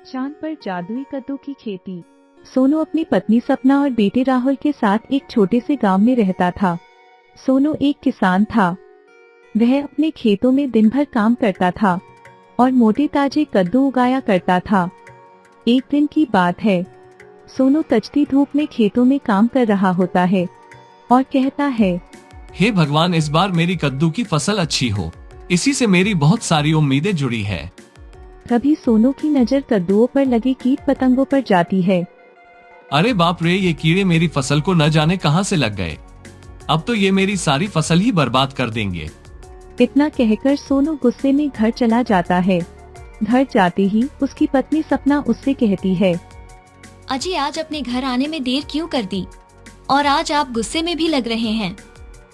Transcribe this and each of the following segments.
चांद पर जादुई कद्दू की खेती। सोनू अपनी पत्नी सपना और बेटे राहुल के साथ एक छोटे से गांव में रहता था। सोनू एक किसान था। वह अपने खेतों में दिन भर काम करता था और मोटे ताजे कद्दू उगाया करता था। एक दिन की बात है, सोनू तजती धूप में खेतों में काम कर रहा होता है और कहता है, हे भगवान, इस बार मेरी कद्दू की फसल अच्छी हो, इसी से मेरी बहुत सारी उम्मीदें जुड़ी है। तभी सोनू की नजर कद्दुओं पर लगे कीट पतंगों पर जाती है। अरे बाप रे, ये कीड़े मेरी फसल को न जाने कहां से लग गए। अब तो ये मेरी सारी फसल ही बर्बाद कर देंगे। इतना कहकर सोनू गुस्से में घर चला जाता है। घर जाते ही उसकी पत्नी सपना उससे कहती है, अजी आज अपने घर आने में देर क्यों कर दी? और आज आप गुस्से में भी लग रहे हैं।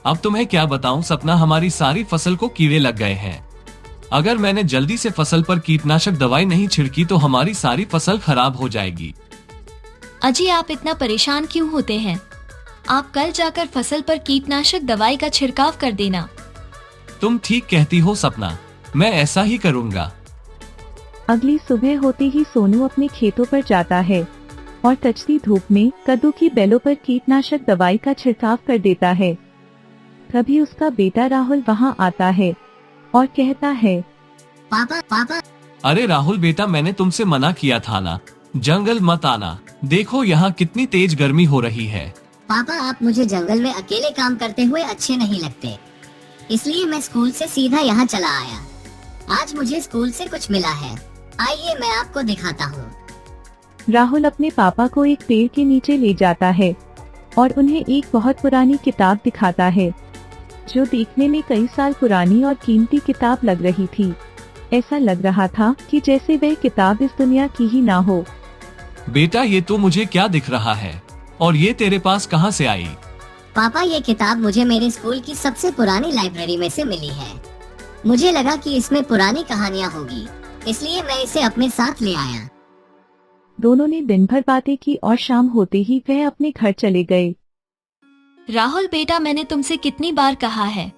अब तुम्हें क्या बताऊं सपना, हमारी सारी फसल को कीड़े लग गए हैं। अगर मैंने जल्दी से फसल पर कीटनाशक दवाई नहीं छिड़की तो हमारी सारी फसल खराब हो जाएगी। अजी आप इतना परेशान क्यों होते हैं? आप कल जाकर फसल पर कीटनाशक दवाई का छिड़काव कर देना। तुम ठीक कहती हो सपना, मैं ऐसा ही करूँगा। अगली सुबह होते ही सोनू अपने खेतों पर जाता है और तजती धूप में कद्दू की बेलों पर कीटनाशक दवाई का छिड़काव कर देता है। तभी उसका बेटा राहुल वहां आता है और कहता है, पापा। अरे राहुल बेटा, मैंने तुमसे मना किया था ना, जंगल मत आना। देखो यहाँ कितनी तेज गर्मी हो रही है। पापा, आप मुझे जंगल में अकेले काम करते हुए अच्छे नहीं लगते, इसलिए मैं स्कूल से सीधा यहाँ चला आया। आज मुझे स्कूल से कुछ मिला है, आइए मैं आपको दिखाता हूँ। राहुल अपने पापा को एक पेड़ के नीचे ले जाता है और उन्हें एक बहुत पुरानी किताब दिखाता है, जो देखने में कई साल पुरानी और कीमती किताब लग रही थी। ऐसा लग रहा था कि जैसे वह किताब इस दुनिया की ही ना हो। बेटा, ये तो मुझे क्या दिख रहा है और ये तेरे पास कहाँ से आई? पापा, ये किताब मुझे मेरे स्कूल की सबसे पुरानी लाइब्रेरी में से मिली है। मुझे लगा कि इसमें पुरानी कहानियाँ होगी, इसलिए मैं इसे अपने साथ ले आया। दोनों ने दिन भर बातें की और शाम होते ही वह अपने घर चले गए। राहुल बेटा, मैंने तुमसे कितनी बार कहा है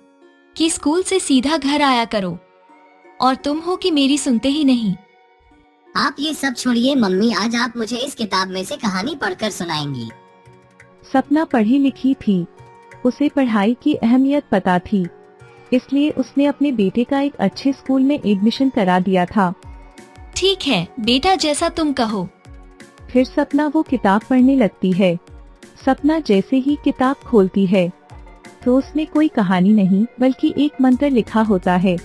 कि स्कूल से सीधा घर आया करो, और तुम हो कि मेरी सुनते ही नहीं। आप ये सब छोड़िए मम्मी, आज आप मुझे इस किताब में से कहानी पढ़कर सुनाएंगी। सपना पढ़ी लिखी थी, उसे पढ़ाई की अहमियत पता थी, इसलिए उसने अपने बेटे का एक अच्छे स्कूल में एडमिशन करा दिया था। ठीक है बेटा, जैसा तुम कहो। फिर सपना वो किताब पढ़ने लगती है। सपना जैसे ही किताब खोलती है तो उसमें कोई कहानी नहीं बल्कि एक मंत्र लिखा होता है।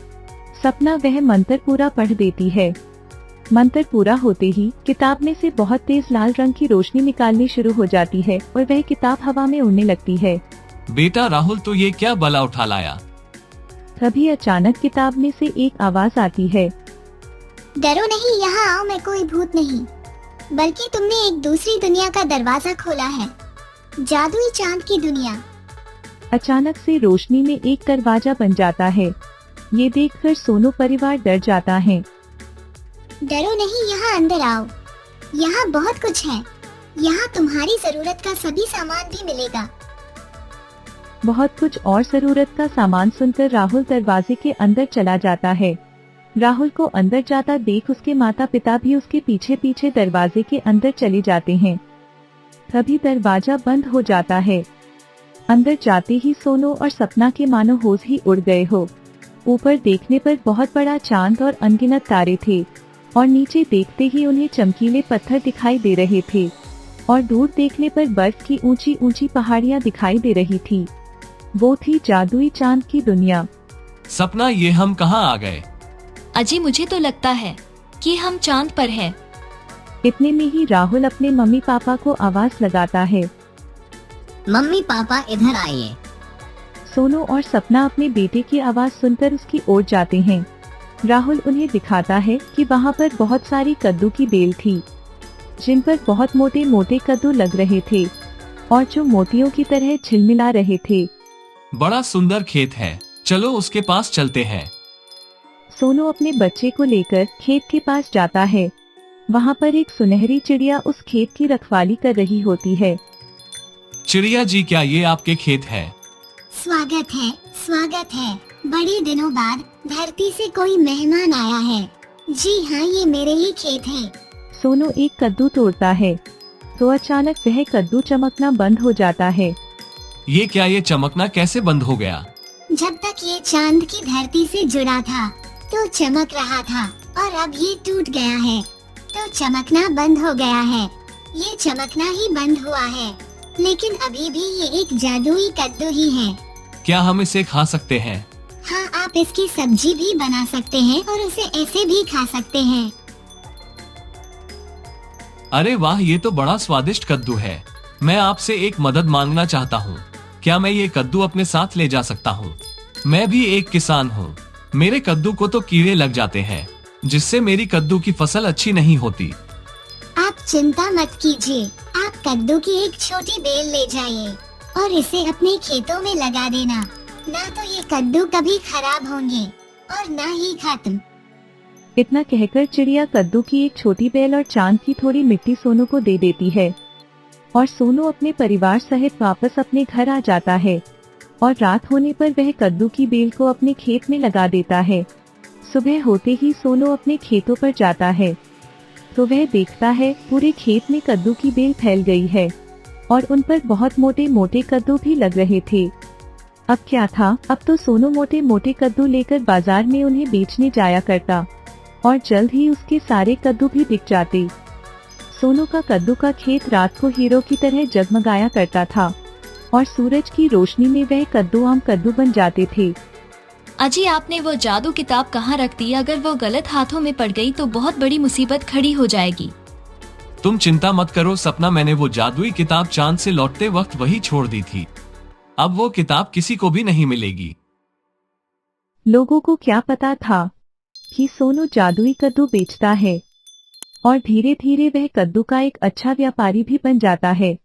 सपना वह मंत्र पूरा पढ़ देती है। मंत्र पूरा होते ही किताब में से बहुत तेज लाल रंग की रोशनी निकालनी शुरू हो जाती है और वह किताब हवा में उड़ने लगती है। बेटा राहुल, तो ये क्या बला उठा लाया? तभी अचानक किताब में से एक आवाज आती है, डरो नहीं, यहाँ आओ, मैं कोई भूत नहीं, बल्कि तुमने एक दूसरी दुनिया का दरवाजा खोला है, जादुई चांद की दुनिया। अचानक से रोशनी में एक दरवाजा बन जाता है। ये देखकर सोनू परिवार डर जाता है। डरो नहीं, यहाँ अंदर आओ, यहाँ बहुत कुछ है, यहाँ तुम्हारी जरूरत का सभी सामान भी मिलेगा। बहुत कुछ और जरूरत का सामान सुनकर राहुल दरवाजे के अंदर चला जाता है। राहुल को अंदर जाता देख उसके माता पिता भी उसके पीछे पीछे दरवाजे के अंदर चले जाते हैं। तभी दरवाजा बंद हो जाता है। अंदर जाते ही सोनू और सपना के मानो होश ही उड़ गए हो। ऊपर देखने पर बहुत बड़ा चांद और अनगिनत तारे थे और नीचे देखते ही उन्हें चमकीले पत्थर दिखाई दे रहे थे और दूर देखने पर बर्फ की ऊंची ऊंची पहाड़ियां दिखाई दे रही थी। वो थी जादुई चांद की दुनिया। सपना, ये हम कहाँ आ गए? अजी मुझे तो लगता है कि हम चांद पर हैं। इतने में ही राहुल अपने मम्मी पापा को आवाज लगाता है, मम्मी पापा इधर आइए। सोनू और सपना अपने बेटे की आवाज सुनकर उसकी ओर जाते हैं। राहुल उन्हें दिखाता है कि वहाँ पर बहुत सारी कद्दू की बेल थी, जिन पर बहुत मोटे मोटे कद्दू लग रहे थे और जो मोतियों की तरह झिलमिला रहे थे। बड़ा सुंदर खेत है, चलो उसके पास चलते हैं। सोनू अपने बच्चे को लेकर खेत के पास जाता है। वहाँ पर एक सुनहरी चिड़िया उस खेत की रखवाली कर रही होती है। चिड़िया जी, क्या ये आपके खेत है? स्वागत है, स्वागत है। बड़े दिनों बाद धरती से कोई मेहमान आया है। जी हाँ, ये मेरे ही खेत है। सोनू एक कद्दू तोड़ता है तो अचानक वह कद्दू चमकना बंद हो जाता है। ये चमकना कैसे बंद हो गया? जब तक ये चांद की धरती से जुड़ा था तो चमक रहा था, और अब ये टूट गया है तो चमकना बंद हो गया है। ये चमकना ही बंद हुआ है, लेकिन अभी भी ये एक जादुई कद्दू ही है। क्या हम इसे खा सकते हैं? हाँ, आप इसकी सब्जी भी बना सकते हैं और उसे ऐसे भी खा सकते हैं। अरे वाह, ये तो बड़ा स्वादिष्ट कद्दू है। मैं आपसे एक मदद मांगना चाहता हूँ। क्या मैं ये कद्दू अपने साथ ले जा सकता हूँ? मैं भी एक किसान हूँ। मेरे कद्दू को तो कीड़े लग जाते हैं, जिससे मेरी कद्दू की फसल अच्छी नहीं होती। आप चिंता मत कीजिए, आप कद्दू की एक छोटी बेल ले जाइए और इसे अपने खेतों में लगा देना। ना तो ये कद्दू कभी खराब होंगे और ना ही खत्म। इतना कहकर चिड़िया कद्दू की एक छोटी बेल और चांद की थोड़ी मिट्टी सोनू को दे देती है और सोनू अपने परिवार सहित वापस अपने घर आ जाता है। और रात होने पर वह कद्दू की बेल को अपने खेत में लगा देता है। सुबह होते ही सोनू अपने खेतों पर जाता है तो वह देखता है पूरे खेत में कद्दू की बेल फैल गई है और उन पर बहुत मोटे मोटे कद्दू भी लग रहे थे। अब क्या था, अब तो सोनू मोटे मोटे कद्दू लेकर बाजार में उन्हें बेचने जाया करता और जल्द ही उसके सारे कद्दू भी बिक जाते। सोनू का कद्दू का खेत रात को हीरो की तरह जगमगाया करता था और सूरज की रोशनी में वह कद्दू आम कद्दू बन जाते थे। अजी, आपने वो जादू किताब कहाँ रख दी? अगर वो गलत हाथों में पड़ गई तो बहुत बड़ी मुसीबत खड़ी हो जाएगी। तुम चिंता मत करो सपना, मैंने वो जादुई किताब चांद से लौटते वक्त वही छोड़ दी थी। अब वो किताब किसी को भी नहीं मिलेगी। लोगों को क्या पता था कि सोनू जादुई कद्दू बेचता है और धीरे धीरे वह कद्दू का एक अच्छा व्यापारी भी बन जाता है।